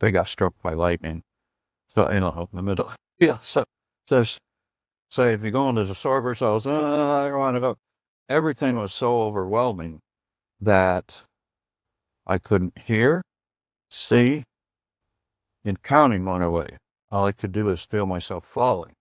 they got struck by lightning. So, in the middle. Yeah. So, say if you go into the sorber's house, I don't want to go. Everything was so overwhelming that I couldn't hear, see, and counting went away. All I could do is feel myself falling.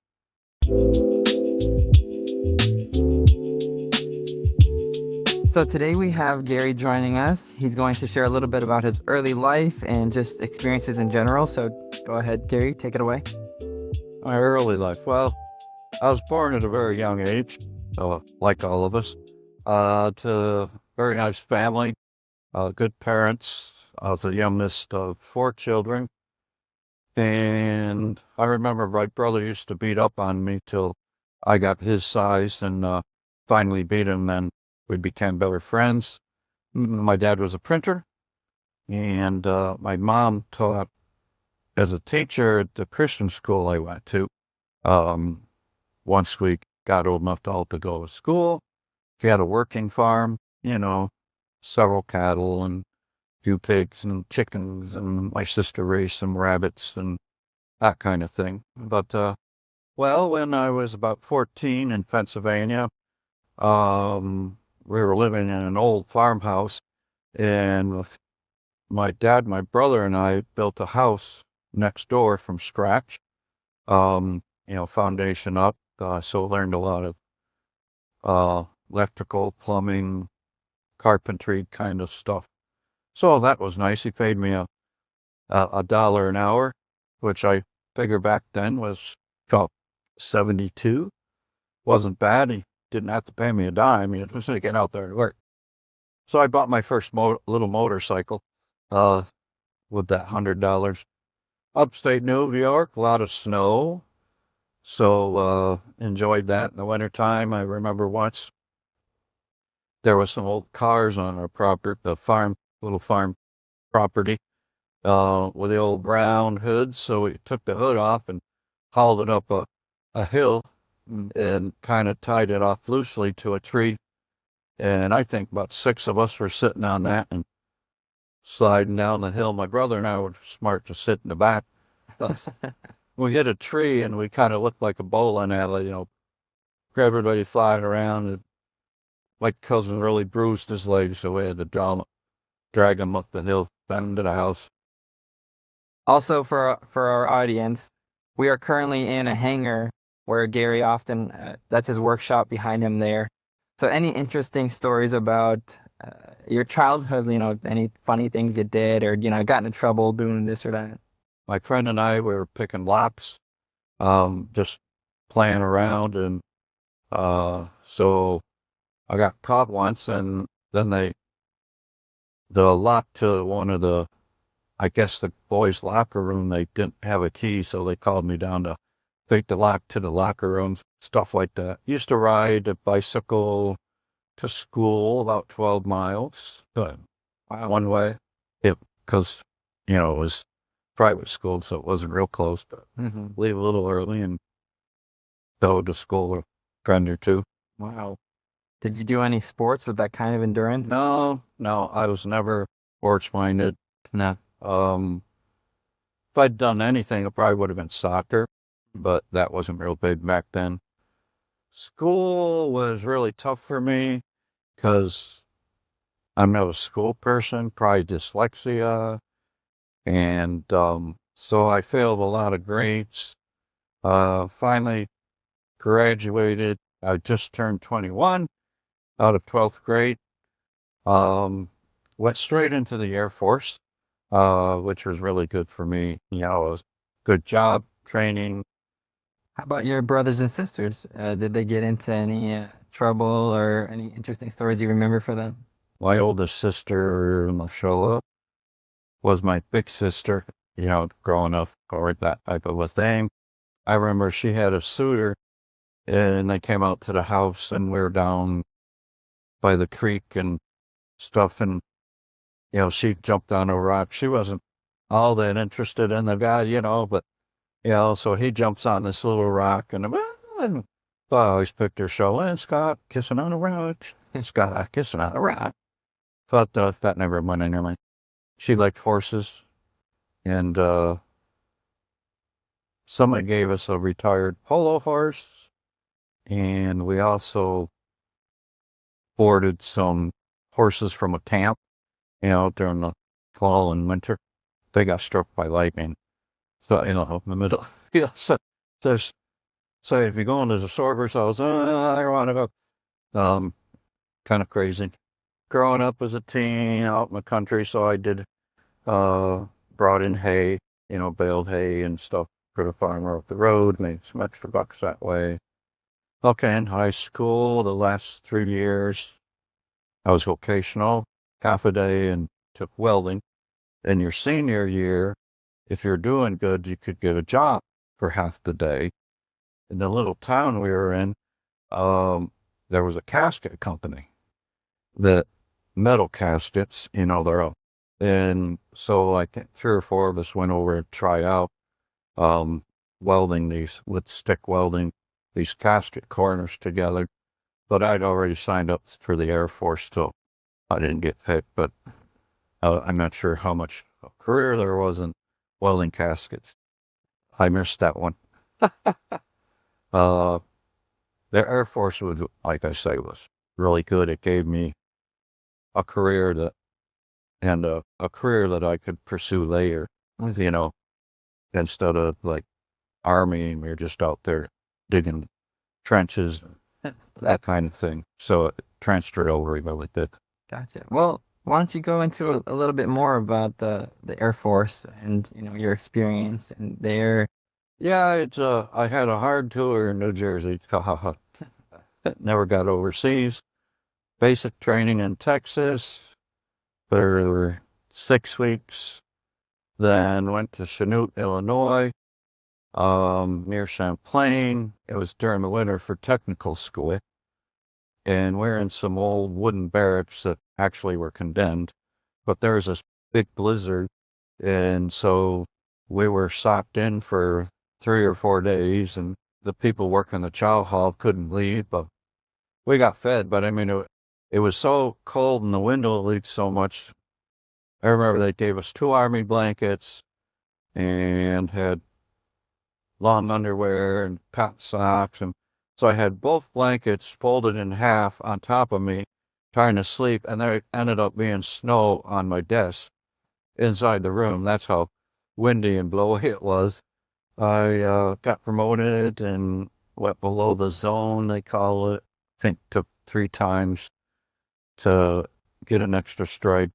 So today we have Gary joining us. He's going to share a little bit about his early life and just experiences in general. So go ahead, Gary, take it away. My early life. Well, I was born at a very young age, like all of us, to a very nice family, good parents. I was the youngest of 4 children. And I remember my brother used to beat up on me till I got his size and finally beat him. Then we became better friends. My dad was a printer, and my mom taught as a teacher at the Christian school I went to. Um, Once we got old enough to all to go to school, she had a working farm, several cattle and a few pigs and chickens, and my sister raised some rabbits and that kind of thing. But, well, when I was about 14 in Pennsylvania, we were living in an old farmhouse, and my dad, my brother, and I built a house next door from scratch, foundation up. So learned a lot of electrical, plumbing, carpentry kind of stuff. So that was nice. He paid me a dollar an hour, which I figure back then was about 72. Wasn't bad. He didn't have to pay me a dime. He was going to get out there and work. So I bought my first little motorcycle with that $100. Upstate New York, a lot of snow. So enjoyed that in the wintertime. I remember once there was some old cars on our property, little farm property, with the old brown hoods. So we took the hood off and hauled it up a hill and kind of tied it off loosely to a tree. And I think about 6 of us were sitting on that and sliding down the hill. My brother and I were smart to sit in the back. We hit a tree and we kind of looked like a bowling alley, everybody flying around. And my cousin really bruised his leg, so we had to drag him up the hill, back into the house. Also, for our audience, we are currently in a hangar where Gary often, that's his workshop behind him there. So any interesting stories about your childhood, any funny things you did or, got into trouble doing this or that? My friend and I, we were picking locks, just playing around. And so I got caught once, and then the lock to one of I guess the boys' locker room, they didn't have a key, so they called me down to take the lock to the locker rooms, stuff like that. Used to ride a bicycle to school about 12 miles, but one way, because, it was private school, so it wasn't real close, but leave a little early and go to school with a friend or two. Wow. Did you do any sports with that kind of endurance? No, I was never sports-minded. No. If I'd done anything, it probably would have been soccer, but that wasn't real big back then. School was really tough for me because I'm not a school person, probably dyslexia, and so I failed a lot of grades. Finally graduated. I just turned 21 out of 12th grade. Went straight into the Air Force, which was really good for me. It was good job, training. How about your brothers and sisters? Did they get into any trouble or any interesting stories you remember for them? My oldest sister, Mashallah, was my big sister, growing up, or that type of a thing. I remember she had a suitor, and they came out to the house, and we were down by the creek and stuff, and, she jumped on a rock. She wasn't all that interested in the guy, but, so he jumps on this little rock, and I always picked her show, and Scott kissing on a rock, Scott kissing on a rock. But that never went in her mind. She liked horses, and somebody gave us a retired polo horse, and we also boarded some horses from a camp, during the fall and winter. They got struck by lightning. So, in the middle. Yeah. So, so if you go into the sorghum's house, I want to go. Kind of crazy. Growing up as a teen out in the country, so I did, uh, brought in hay, baled hay and stuff for the farmer up the road, made some extra bucks that way. Okay, in high school, the last 3 years, I was vocational, half a day, and took welding. In your senior year, if you're doing good, you could get a job for half the day. In the little town we were in, um, there was a casket company that metal caskets, they're up. And so I think 3 or 4 of us went over to try out, um, welding these with stick welding these casket corners together. But I'd already signed up for the Air Force, so I didn't get picked. But I'm not sure how much career there was in welding caskets. I missed that one. Uh, the Air Force was, like I say, was really good. It gave me a career a career that I could pursue later, you know, instead of like army and we're just out there digging trenches, that kind of thing. So it transferred over really did. Gotcha. Well, why don't you go into a little bit more about the Air Force and your experience and there? Yeah, I had a hard tour in New Jersey. Never got overseas. Basic training in Texas for 6 weeks. Then went to Chanute, Illinois, near Champlain. It was during the winter for technical school. And we're in some old wooden barracks that actually were condemned. But there was this big blizzard. And so we were socked in for 3 or 4 days, and the people working the chow hall couldn't leave, but we got fed. But I mean, it was so cold and the window leaked so much. I remember they gave us 2 army blankets and had long underwear and cotton socks. And so I had both blankets folded in half on top of me trying to sleep. And there ended up being snow on my desk inside the room. That's how windy and blowy it was. I got promoted and went below the zone, they call it. I think took 3 times to get an extra stripe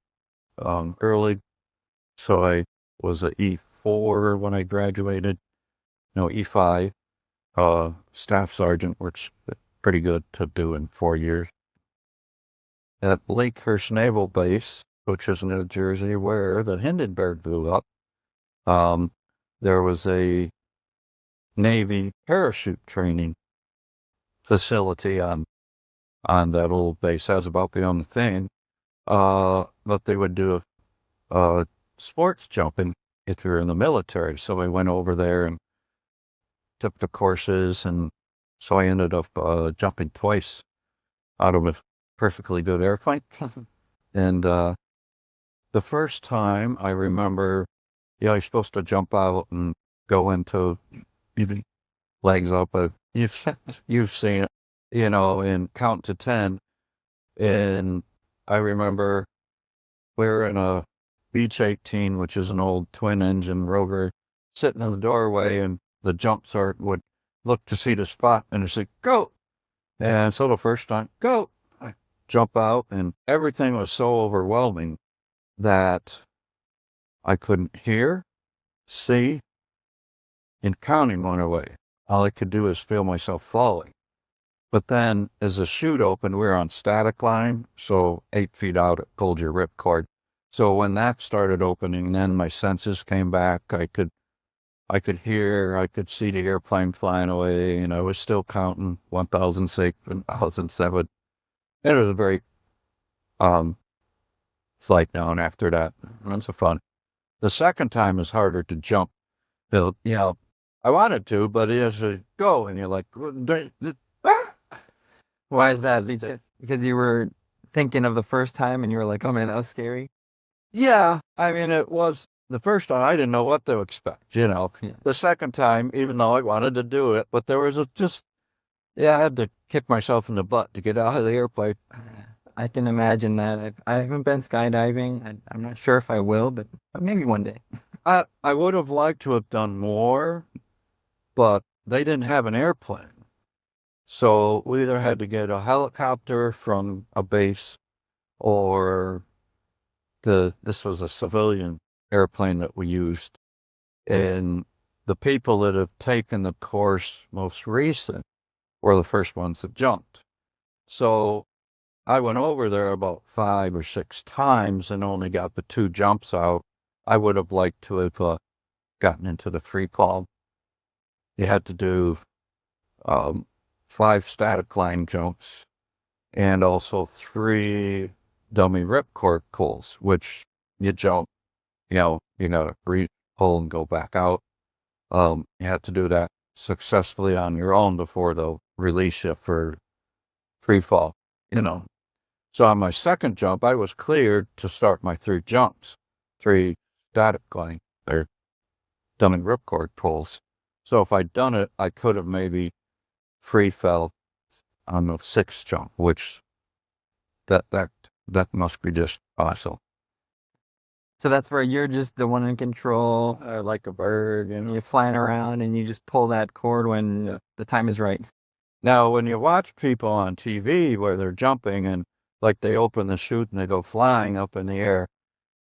early. So I was a E4 when I graduated. No, E5, staff sergeant, which is pretty good to do in 4 years. At Lakehurst Naval Base, which is in New Jersey, where the Hindenburg blew up, there was a Navy parachute training facility on that old base. That was about the only thing. But they would do sports jumping if you're in the military. So I went over there and took the courses, and so I ended up jumping twice out of a perfectly good airplane. And the first time I remember, yeah, you're supposed to jump out and go into even legs up, but you've seen it, and count to 10. And I remember we were in a Beach 18, which is an old twin engine rover, sitting in the doorway, and the jump sergeant would look to see the spot and say, go. And so the first time, go, I jump out, and everything was so overwhelming that I couldn't hear, see, and counting went away. All I could do is feel myself falling. But then as the chute opened, we were on static line, so 8 feet out, it pulled your ripcord. So when that started opening, then my senses came back. I could hear, I could see the airplane flying away, and I was still counting 1006, 1007. It was a very um flight down after that. It was fun. The second time is harder to jump. I wanted to, but it is a go, and you're like, Why is that? Because you were thinking of the first time and you were like, oh man, that was scary. yeah. I mean, it was the first time I didn't know what to expect, you know. Yeah. The second time, even though I wanted to do it, but there was yeah, I had to kick myself in the butt to get out of the airplane. I can imagine that. I haven't been skydiving. I'm not sure if I will, but maybe one day. I would have liked to have done more, but they didn't have an airplane. So we either had to get a helicopter from a base or this was a civilian airplane that we used. And the people that have taken the course most recent were the first ones that jumped. So I went over there about 5 or 6 times and only got the 2 jumps out. I would have liked to have gotten into the free fall. You had to do 5 static line jumps and also 3 dummy ripcord pulls, which you jump, you gotta pull and go back out. You had to do that successfully on your own before they'll release you for free fall, you know. So on my second jump, I was cleared to start my 3 jumps, 3 static line or dummy ripcord pulls. So if I'd done it, I could have maybe free fell on the 6th jump, which that that that must be just awesome. So that's where you're just the one in control, Like a bird, you and know. you're flying around, and you just pull that cord when the time is right. Now, when you watch people on TV where they're jumping and like they open the chute and they go flying up in the air,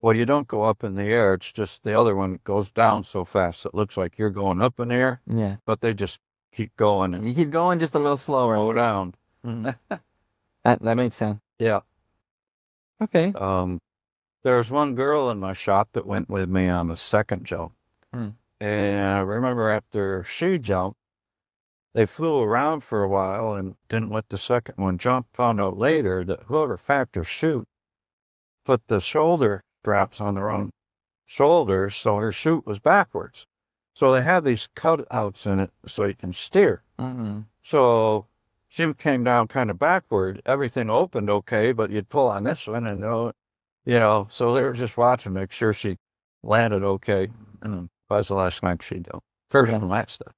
well, you don't go up in the air. It's just the other one goes down so fast it looks like you're going up in the air, Yeah. but they just keep going and You keep going just a little slower. go down. Mhm. That makes sense. Yeah. Okay. There was one girl in my shop that went with me on the second jump. Hmm. And I remember after she jumped, they flew around for a while and didn't let the second one jump. Found out later that whoever packed her chute put the shoulder straps on the wrong shoulders, so her chute was backwards. So they had these cutouts in it so you can steer. Mm-hmm. So she came down kind of backward. Everything opened okay, but you'd pull on this one and so they were just watching, make sure she landed okay. And that was the last time she'd do. First and last time.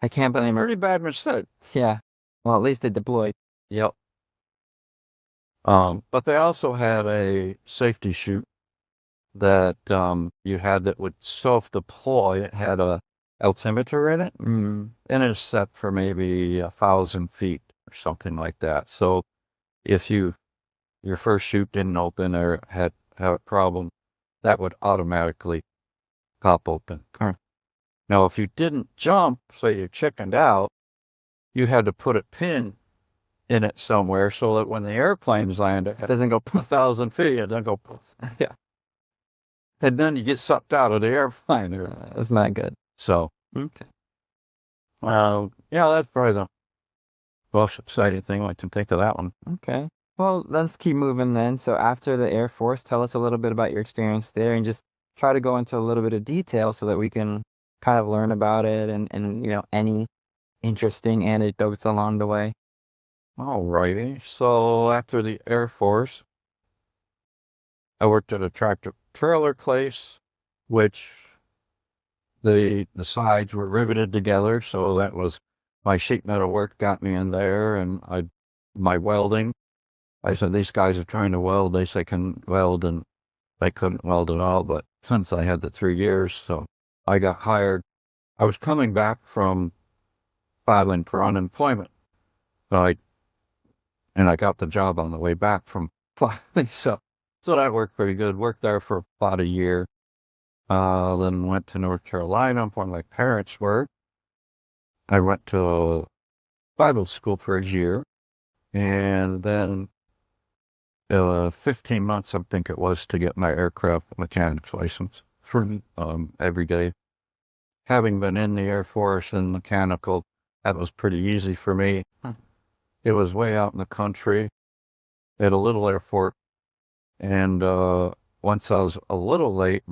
I can't blame her. Pretty bad mistake. Yeah. Well, at least they deployed. Yep. But they also had a safety chute that you had that would self-deploy. It had a altimeter in it, and it's set for maybe 1,000 feet or something like that. So if your first chute didn't open or had a problem, that would automatically pop open. Now, if you didn't jump, say you chickened out, you had to put a pin in it somewhere so that when the airplanes land It doesn't go. 1,000 feet, it doesn't go. Yeah. And then you get sucked out of the airplane. That's not good. So, Okay. yeah, that's probably the most exciting thing I can think of that one. Okay. Well, let's keep moving then. So after the Air Force, tell us a little bit about your experience there and just try to go into a little bit of detail so that we can kind of learn about it and any interesting anecdotes along the way. Alrighty. So after the Air Force, I worked at a tractor trailer place, which the sides were riveted together. So that was my sheet metal work got me in there, and my welding. I said, these guys are trying to weld. They say can weld, and they couldn't weld at all. But since I had the 3 years, so I got hired. I was coming back from filing for unemployment. So I got the job on the way back from filing. So that worked pretty good. Worked there for about a year. Then went to North Carolina where my parents were. I went to Bible school for a year. And then 15 months, I think it was, to get my aircraft mechanics license for every day. Having been in the Air Force and mechanical, that was pretty easy for me. It was way out in the country at a little airport. And once I was a little late,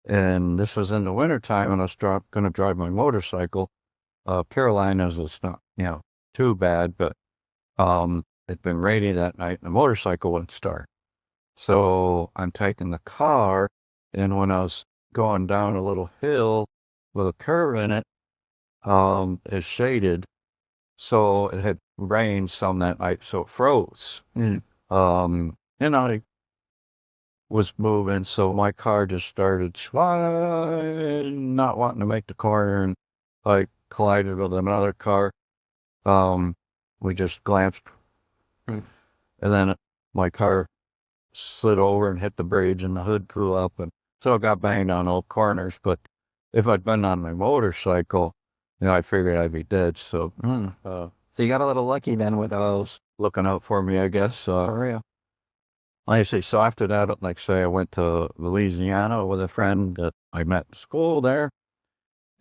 and this was in the wintertime, and I was going to drive my motorcycle. Carolinas was not, too bad, but it'd been rainy that night and the motorcycle wouldn't start. So I'm taking the car And when I was going down a little hill with a curve in it, it shaded. So it had rained some that night, so it froze. And I was moving, so my car just started sliding, not wanting to make the corner, and I collided with another car. Um, we just glanced, and then my car slid over and hit the bridge, and the hood blew up, and so I got banged on all corners. But if I'd been on my motorcycle, I figured I'd be dead. So, So you got a little lucky then with those. looking out for me, I guess. For real. Like I say, so after that, like say, I went to Louisiana with a friend that I met in school there,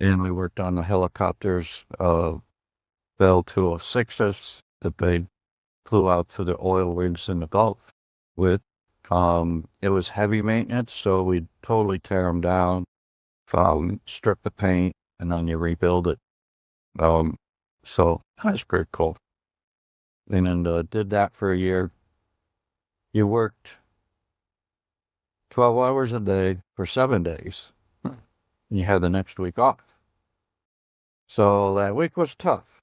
and we worked on the helicopters, Bell 206s that they flew out to the oil rigs in the Gulf with. It was heavy maintenance, so we'd totally tear them down, strip the paint, and then you rebuild it. So that's pretty cool. And then did that for a year. You worked 12 hours a day for 7 days. And you had the next week off. So that week was tough.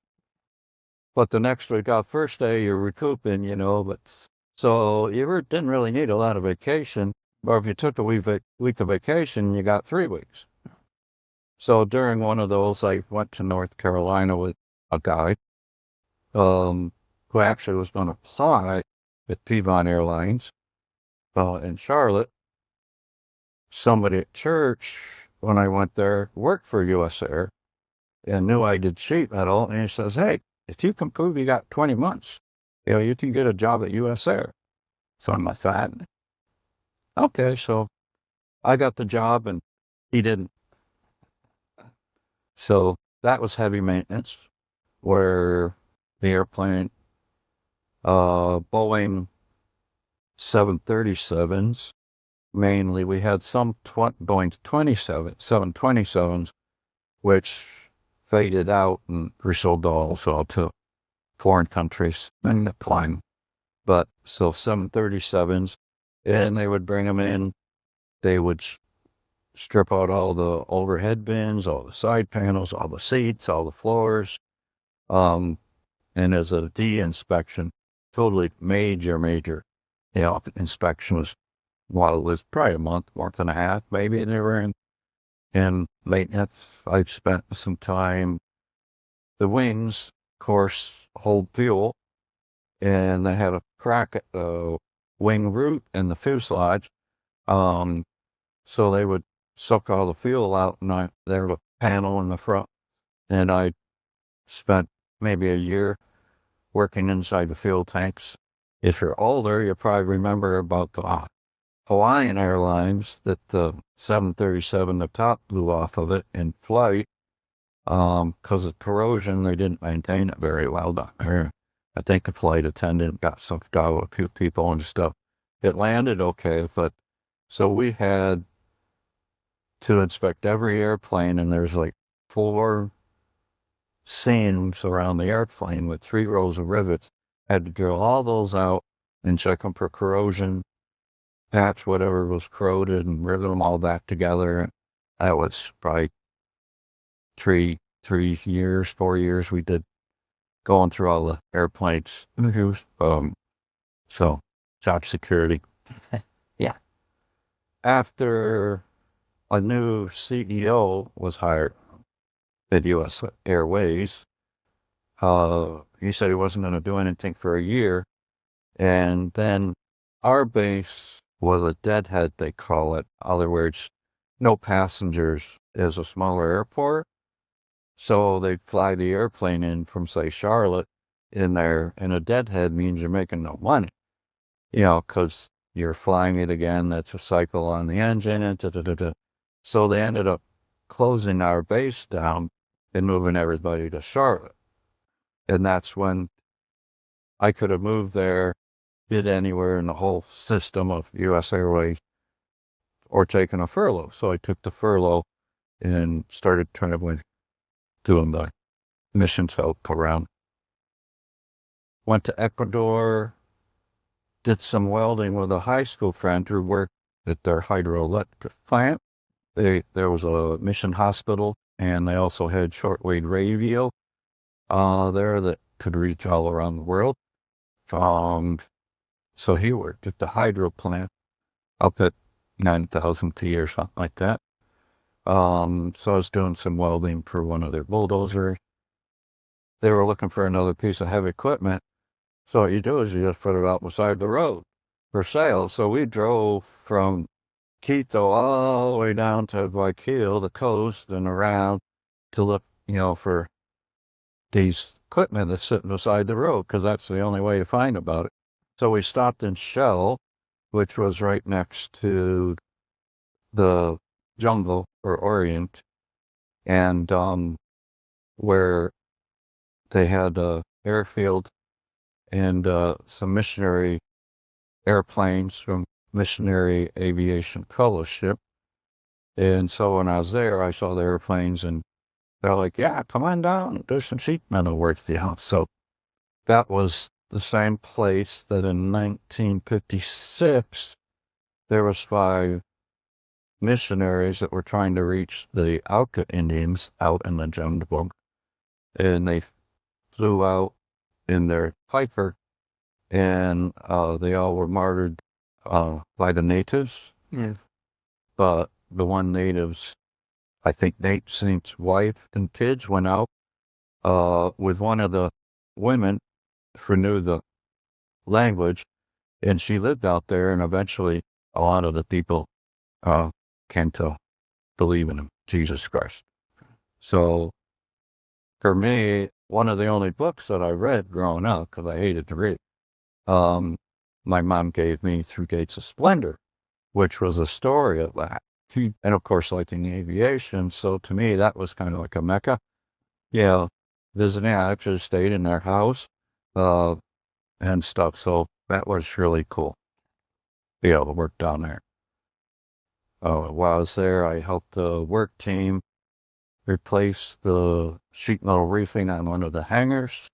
But the next week off, first day, you're recouping, but so you didn't really need a lot of vacation. Or if you took a week of vacation, you got 3 weeks. So during one of those, I went to North Carolina with a guy who actually was going to fly at Piedmont Airlines in Charlotte. Somebody at church, when I went there, worked for US Air and knew I did sheet metal. And he says, hey, if you can prove you got 20 months, you can get a job at US Air. So I thought, okay, so I got the job and he didn't. So that was heavy maintenance, where the airplane, Boeing 737s, mainly, we had some Boeing 727s, which faded out and resold also to foreign countries and flying. But so 737s, and they would bring them in. They would strip out all the overhead bins, all the side panels, all the seats, all the floors. And as a D inspection, totally major, inspection was, well, it was probably a month and a half, maybe they were in maintenance. I spent some time. The wings, of course, hold fuel, and they had a crack at the wing root and the fuselage. So they would suck all the fuel out, and there was a panel in the front, and I spent maybe a year working inside the fuel tanks. If you're older, you probably remember about the Hawaiian Airlines that the 737, the top blew off of it in flight. Because of corrosion, they didn't maintain it very well down there. I think the flight attendant got sucked out with a few people and stuff. It landed okay, but so we had to inspect every airplane, and there's like 4 seams around the airplane with 3 rows of rivets. I had to drill all those out and check them for corrosion, patch whatever was corroded, and rivet them all back together. That was probably 4 years we did going through all the airplanes. So job security. Yeah. After a new CEO was hired at US Airways, he said he wasn't going to do anything for a year. And then our base was a deadhead, they call it. In other words, no passengers, is a smaller airport. So they'd fly the airplane in from, say, Charlotte in there, and a deadhead means you're making no money, because you're flying it again. That's a cycle on the engine, and da-da-da-da. So they ended up closing our base down and moving everybody to Charlotte. And that's when I could have moved there, bid anywhere in the whole system of US Airways, or taken a furlough. So I took the furlough and started doing the missions help around. Went to Ecuador, did some welding with a high school friend who worked at their hydroelectric plant. There was a mission hospital, and they also had shortwave radio there that could reach all around the world. Um, so he worked at the hydro plant up at 9,000 T or something like that. So I was doing some welding for one of their bulldozers. They were looking for another piece of heavy equipment. So what you do is you just put it out beside the road for sale. So we drove from Quito all the way down to Guayaquil, the coast, and around to look, for these equipment that's sitting beside the road, because that's the only way you find about it. So we stopped in Shell, which was right next to the jungle or Orient, and where they had a airfield and some missionary airplanes from Missionary Aviation Fellowship. And so when I was there, I saw the airplanes, and they're like, yeah, come on down, do some sheet metal work. So that was the same place that in 1956, there was 5 missionaries that were trying to reach the Auca Indians out in the jungle. And they flew out in their Piper, and they all were martyred by the natives. Yeah. But the one natives, I think Nate Saint's wife and kids, went out with one of the women who knew the language, and she lived out there, and eventually a lot of the people came to believe in him, Jesus Christ. So for me, one of the only books that I read growing up, because I hated to read, my mom gave me Through Gates of Splendor, which was a story of that. And of course, liking aviation. So to me, that was kind of like a mecca. Visiting. I actually stayed in their house and stuff. So that was really cool. Be able to work down there. While I was there, I helped the work team replace the sheet metal roofing on one of the hangars.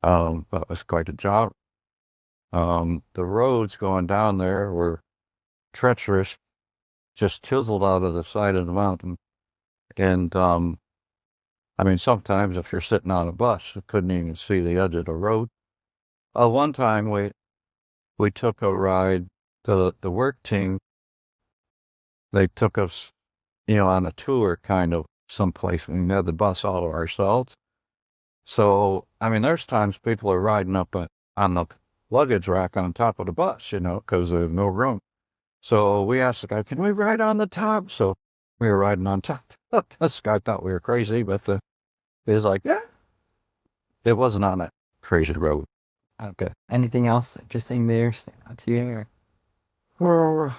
That was quite a job. The roads going down there were treacherous, just chiseled out of the side of the mountain. And sometimes if you're sitting on a bus, you couldn't even see the edge of the road. One time we took a ride. The work team, they took us, on a tour kind of someplace. We had the bus all to ourselves. So, there's times people are riding up on the luggage rack on top of the bus, because there's no room. So we asked the guy, can we ride on the top? So we were riding on top. Look, this guy thought we were crazy, but he was like, yeah, it wasn't on that crazy road. Okay. Anything else interesting there stand out to you? Well,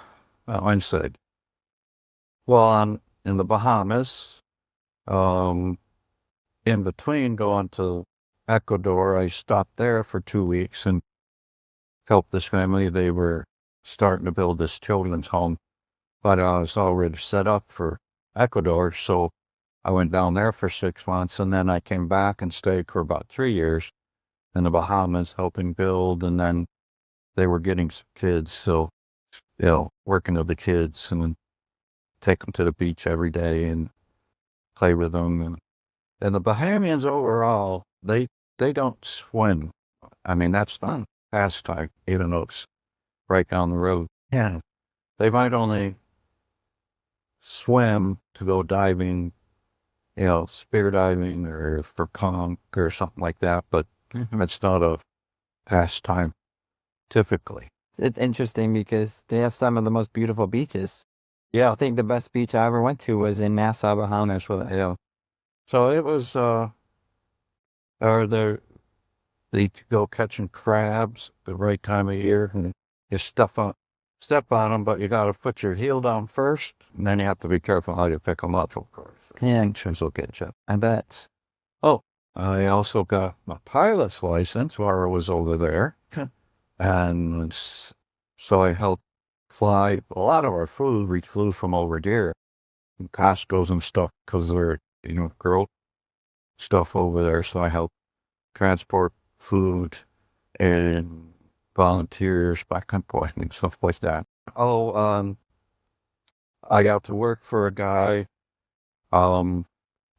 I said, in the Bahamas, in between going to Ecuador, I stopped there for 2 weeks and helped this family. They were starting to build this children's home, but I was already set up for Ecuador, so I went down there for 6 months, and then I came back and stayed for about 3 years in the Bahamas helping build, and then they were getting some kids, so, working with the kids and take them to the beach every day and play with them. And the Bahamians overall, they don't swim. That's not pastime, even though it's right down the road. Yeah. They might only swim to go diving, spear diving or for conch or something like that, but it's not a pastime typically. It's interesting because they have some of the most beautiful beaches. Yeah. I think the best beach I ever went to was in Nassau, Bahamas. Yeah. So it was, they go catching crabs the right time of year, and you step on them, but you got to put your heel down first, and then you have to be careful how you pick them up, of course. Yeah, Insurance will get you. I bet. Oh, I also got my pilot's license while I was over there, and so I helped fly a lot of our food. We flew from over there, and Costco's and stuff, because they're, girl stuff over there, so I helped transport food and volunteers back and forth and stuff like that. I got to work for a guy um,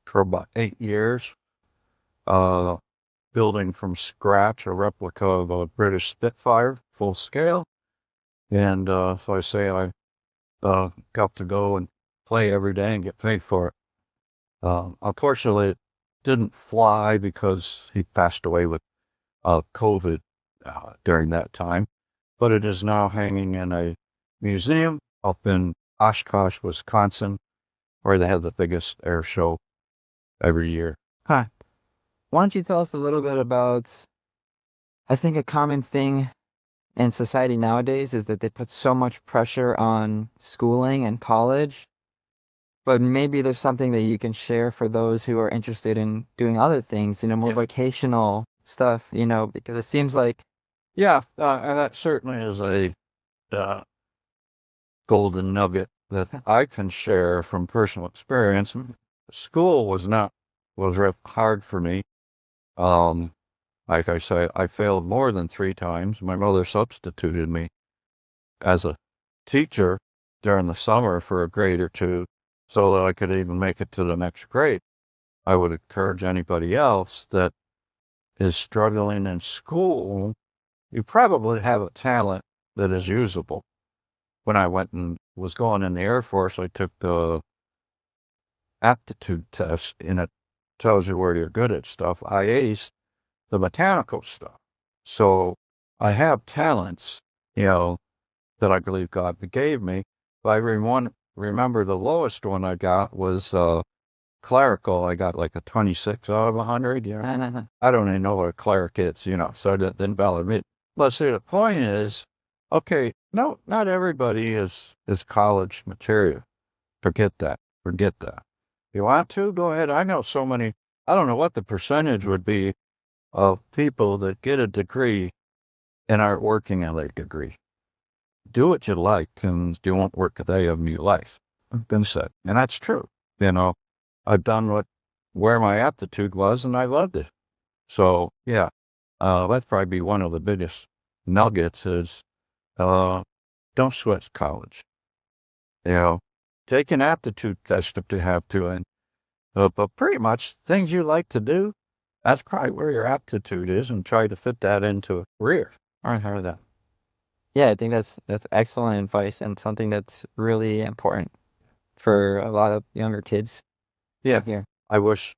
for about 8 years, uh, building from scratch a replica of a British Spitfire, full scale. And so I say I got to go and play every day and get paid for it. Unfortunately, it didn't fly because he passed away with COVID during that time, but it is now hanging in a museum up in Oshkosh, Wisconsin, where they have the biggest air show every year. Huh. Why don't you tell us a little bit about, I think a common thing in society nowadays is that they put so much pressure on schooling and college, but maybe there's something that you can share for those who are interested in doing other things, more Yeah. vocational stuff, because it seems like, Yeah, and that certainly is a uh, golden nugget that I can share from personal experience. School was real hard for me. Um, like I say, I failed more than 3 times. My mother substituted me as a teacher during the summer for a grade or two so that I could even make it to the next grade. I would encourage anybody else that is struggling in school, you probably have a talent that is usable. When I went and was going in the Air Force, I took the aptitude test, and it tells you where you're good at stuff. I aced the mechanical stuff. So I have talents, you know, that I believe God gave me. But remember the lowest one I got was clerical. I got like a 26 out of 100. I don't even know what a cleric is, so that didn't validate me. But see, the point is, okay, no, not everybody is college material. Forget that. Forget that. You want to? Go ahead. I know so many, I don't know what the percentage would be of people that get a degree and aren't working at a degree. Do what you like and you won't work a day of your life. Been said. And that's true. I've done where my aptitude was and I loved it. So yeah, that'd probably be one of the biggest nuggets is, don't sweat college. You know, take an aptitude test if you have to, and but pretty much things you like to do, that's probably where your aptitude is, and try to fit that into a career. I heard that. yeah, I think that's excellent advice and something that's really important for a lot of younger kids Yeah, here. I wish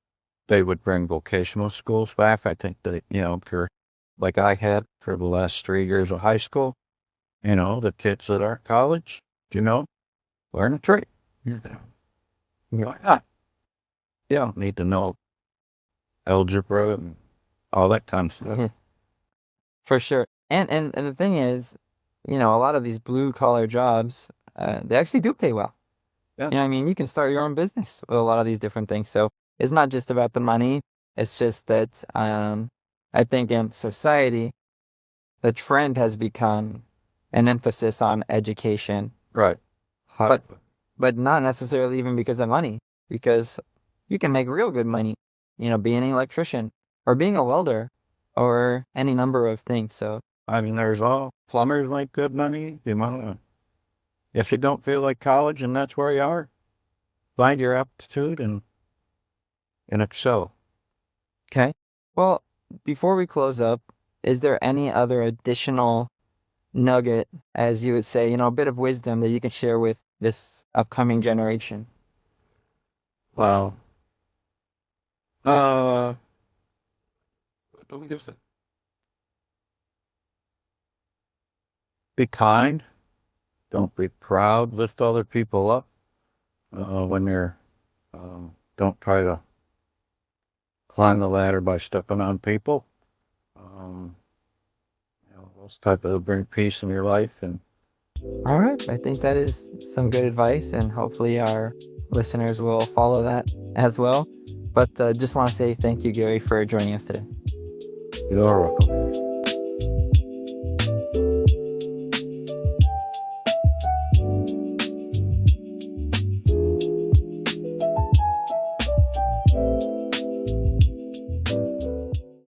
they would bring vocational schools back. I think that, for like I had for the last 3 years of high school, the kids that are at college, learn a trade. Why not? You don't need to know algebra and all that kind of stuff. For sure. And the thing is, a lot of these blue collar jobs, they actually do pay well. Yeah. I mean, you can start your own business with a lot of these different things. So it's not just about the money. It's just that I think in society, the trend has become an emphasis on education, Right. but not necessarily even because of money, because you can make real good money, being an electrician or being a welder or any number of things. So I mean, plumbers make good money. If you don't feel like college and that's where you are, find your aptitude and excel. okay. Well, before we close up, is there any other additional nugget, as you would say, a bit of wisdom that you can share with this upcoming generation? Wow. What do we just say? Be kind. Don't be proud. Lift other people up. When you're, don't try to climb the ladder by stepping on people. Those type of bring peace in your life. And All right. I think that is some good advice, and hopefully our listeners will follow that as well. But just want to say thank you, Gary, for joining us today. you're welcome.